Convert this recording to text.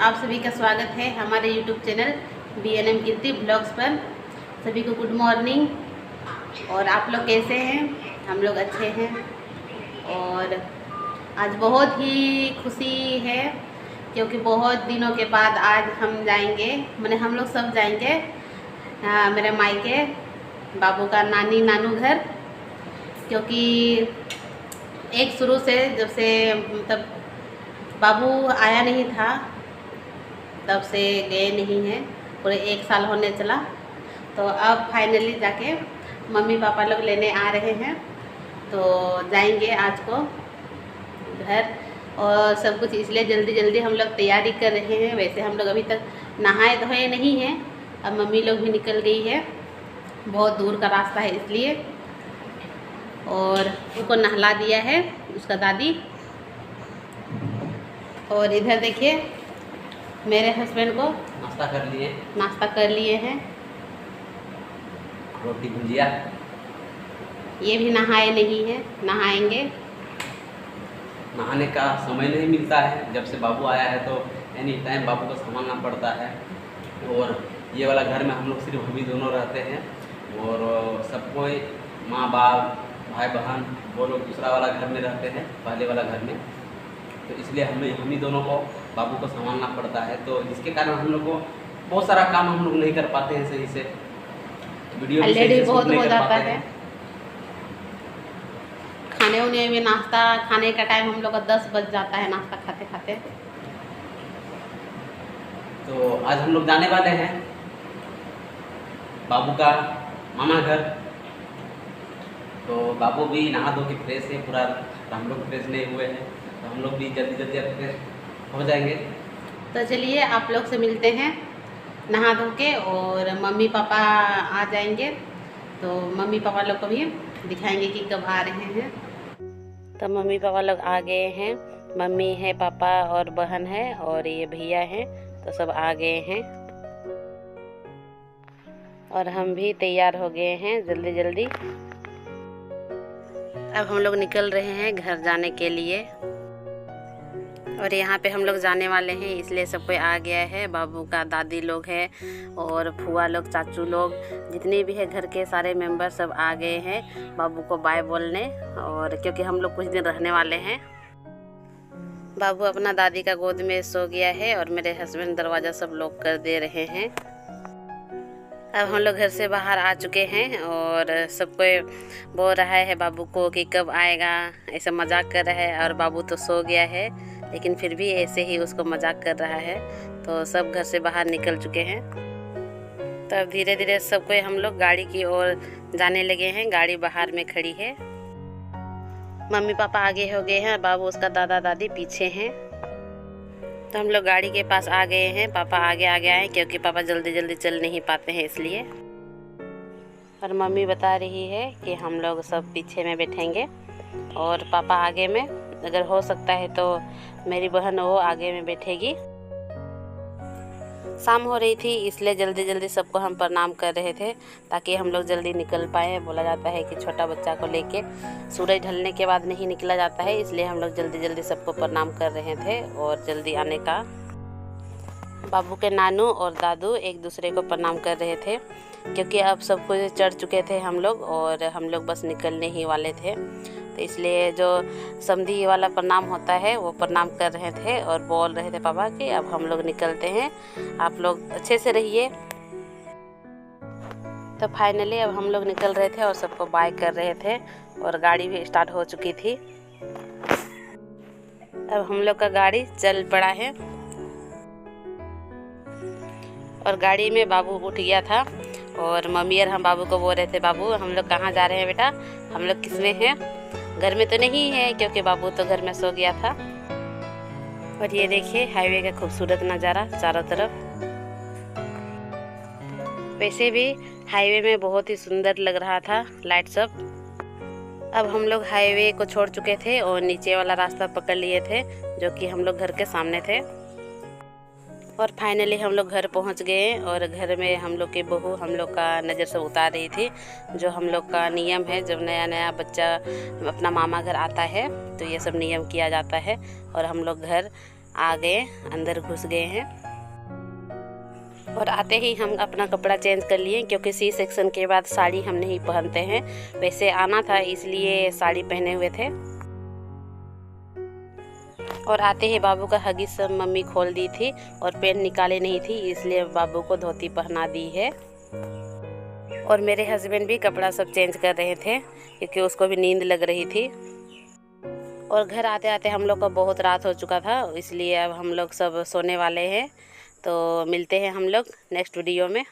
आप सभी का स्वागत है हमारे यूट्यूब चैनल BNM कीर्ति ब्लॉग्स पर। सभी को गुड मॉर्निंग। और आप लोग कैसे हैं? हम लोग अच्छे हैं। और आज बहुत ही खुशी है क्योंकि बहुत दिनों के बाद आज हम जाएंगे, मैंने हम लोग सब जाएंगे मेरे मायके, बाबू का नानी नानू घर। क्योंकि एक शुरू से जब से मतलब बाबू आया नहीं था तब से गए नहीं हैं, पूरे 1 साल होने चला। तो अब फाइनली जाके मम्मी पापा लोग लेने आ रहे हैं, तो जाएंगे आज को घर। और सब कुछ इसलिए जल्दी जल्दी हम लोग तैयारी कर रहे हैं। वैसे हम लोग अभी तक नहाए धोए नहीं हैं, अब मम्मी लोग भी निकल गई है, बहुत दूर का रास्ता है इसलिए। और उनको नहला दिया है उसका दादी। और इधर देखिए मेरे हस्बैंड को नाश्ता कर लिए हैं, रोटी भुजिया। ये भी नहाए नहीं हैं, नहाएंगे। नहाने का समय नहीं मिलता है, जब से बाबू आया है तो एनी टाइम बाबू को संभालना पड़ता है। और ये वाला घर में हम लोग सिर्फ हम ही दोनों रहते हैं, और सब कोई माँ बाप भाई बहन वो लोग दूसरा वाला घर में रहते हैं, पहले वाला घर में। तो इसलिए हम ही दोनों को बाबू को संभालना पड़ता है, तो जिसके कारण हम लोग को बहुत सारा काम हम लोग नहीं कर पाते हैं सही से। वीडियो भी सही से बहुत शूट नहीं हो कर जाता पाते है। हैं। खाने उने में नाश्ता खाने का टाइम हम लोग का 10 बज जाता है नाश्ता खाते खाते। तो आज हम लोग जाने वाले हैं बाबू का मामा घर। तो बाबू भी नहा धो के फ्रेश है पूरा, हम लोग फ्रेश नहीं हुए हैं, तो हम लोग भी जल्दी जल्दी अब फ्रेश हो जाएंगे। तो चलिए आप लोग से मिलते हैं नहा धो के, और मम्मी पापा आ जाएंगे तो मम्मी पापा लोग को भी दिखाएंगे कि कब आ रहे हैं। तो मम्मी पापा लोग आ गए हैं, मम्मी है, पापा और बहन है, और ये भैया हैं, तो सब आ गए हैं। और हम भी तैयार हो गए हैं जल्दी जल्दी। अब हम लोग निकल रहे हैं घर जाने के लिए। और यहाँ पे हम लोग जाने वाले हैं इसलिए सब कोई आ गया है। बाबू का दादी लोग है और फुआ लोग, चाचू लोग, जितने भी है घर के सारे मेंबर सब आ गए हैं बाबू को बाय बोलने। और क्योंकि हम लोग कुछ दिन रहने वाले हैं। बाबू अपना दादी का गोद में सो गया है और मेरे हस्बैंड दरवाज़ा सब लॉक कर दे रहे हैं। अब हम लोग घर से बाहर आ चुके हैं और सब कोई बोल रहा है बाबू को कि कब आएगा, ऐसा मजाक कर रहा है। और बाबू तो सो गया है लेकिन फिर भी ऐसे ही उसको मजाक कर रहा है। तो सब घर से बाहर निकल चुके हैं। तो अब धीरे धीरे सब कोई हम लोग गाड़ी की ओर जाने लगे हैं। गाड़ी बाहर में खड़ी है, मम्मी पापा आगे हो गए हैं, बाबू उसका दादा दादी पीछे हैं। तो हम लोग गाड़ी के पास आ गए हैं, पापा आगे आ गए हैं क्योंकि पापा जल्दी जल्दी चल नहीं पाते हैं इसलिए। और मम्मी बता रही है कि हम लोग सब पीछे में बैठेंगे और पापा आगे में, अगर हो सकता है तो मेरी बहन वो आगे में बैठेगी। शाम हो रही थी इसलिए जल्दी जल्दी सबको हम प्रणाम कर रहे थे ताकि हम लोग जल्दी निकल पाए। बोला जाता है कि छोटा बच्चा को लेके सूरज ढलने के बाद नहीं निकला जाता है, इसलिए हम लोग जल्दी जल्दी सबको प्रणाम कर रहे थे और जल्दी आने का। बाबू के नानू और दादू एक दूसरे को प्रणाम कर रहे थे क्योंकि अब सब कुछ चढ़ चुके थे हम लोग और हम लोग बस निकलने ही वाले थे। तो इसलिए जो समधी वाला प्रणाम होता है वो प्रणाम कर रहे थे और बोल रहे थे पापा कि अब हम लोग निकलते हैं, आप लोग अच्छे से रहिए। तो फाइनली अब हम लोग निकल रहे थे और सबको बाय कर रहे थे और गाड़ी भी स्टार्ट हो चुकी थी। अब हम लोग का गाड़ी चल पड़ा है और गाड़ी में बाबू उठ गया था और मम्मी और हम बाबू को बोल रहे थे, बाबू हम लोग कहाँ जा रहे हैं बेटा, हम लोग किस में हैं, घर में तो नहीं है, क्योंकि बाबू तो घर में सो गया था। और ये देखिए हाईवे का खूबसूरत नज़ारा चारों तरफ। वैसे भी हाईवे में बहुत ही सुंदर लग रहा था लाइट सब। अब हम लोग हाईवे को छोड़ चुके थे और नीचे वाला रास्ता पकड़ लिए थे जो कि हम लोग घर के सामने थे। और फाइनली हम लोग घर पहुंच गए और घर में हम लोग की बहू हम लोग का नज़र से उतार रही थी। जो हम लोग का नियम है, जब नया नया बच्चा अपना मामा घर आता है तो ये सब नियम किया जाता है। और हम लोग घर आ गए, अंदर घुस गए हैं। और आते ही हम अपना कपड़ा चेंज कर लिए, क्योंकि सी सेक्शन के बाद साड़ी हम नहीं पहनते हैं। वैसे आना था इसलिए साड़ी पहने हुए थे। और आते ही बाबू का हगिस मम्मी खोल दी थी और पेन निकाले नहीं थी, इसलिए बाबू को धोती पहना दी है। और मेरे हस्बैंड भी कपड़ा सब चेंज कर रहे थे, क्योंकि उसको भी नींद लग रही थी। और घर आते आते हम लोग का बहुत रात हो चुका था, इसलिए अब हम लोग सब सोने वाले हैं। तो मिलते हैं हम लोग नेक्स्ट वीडियो में।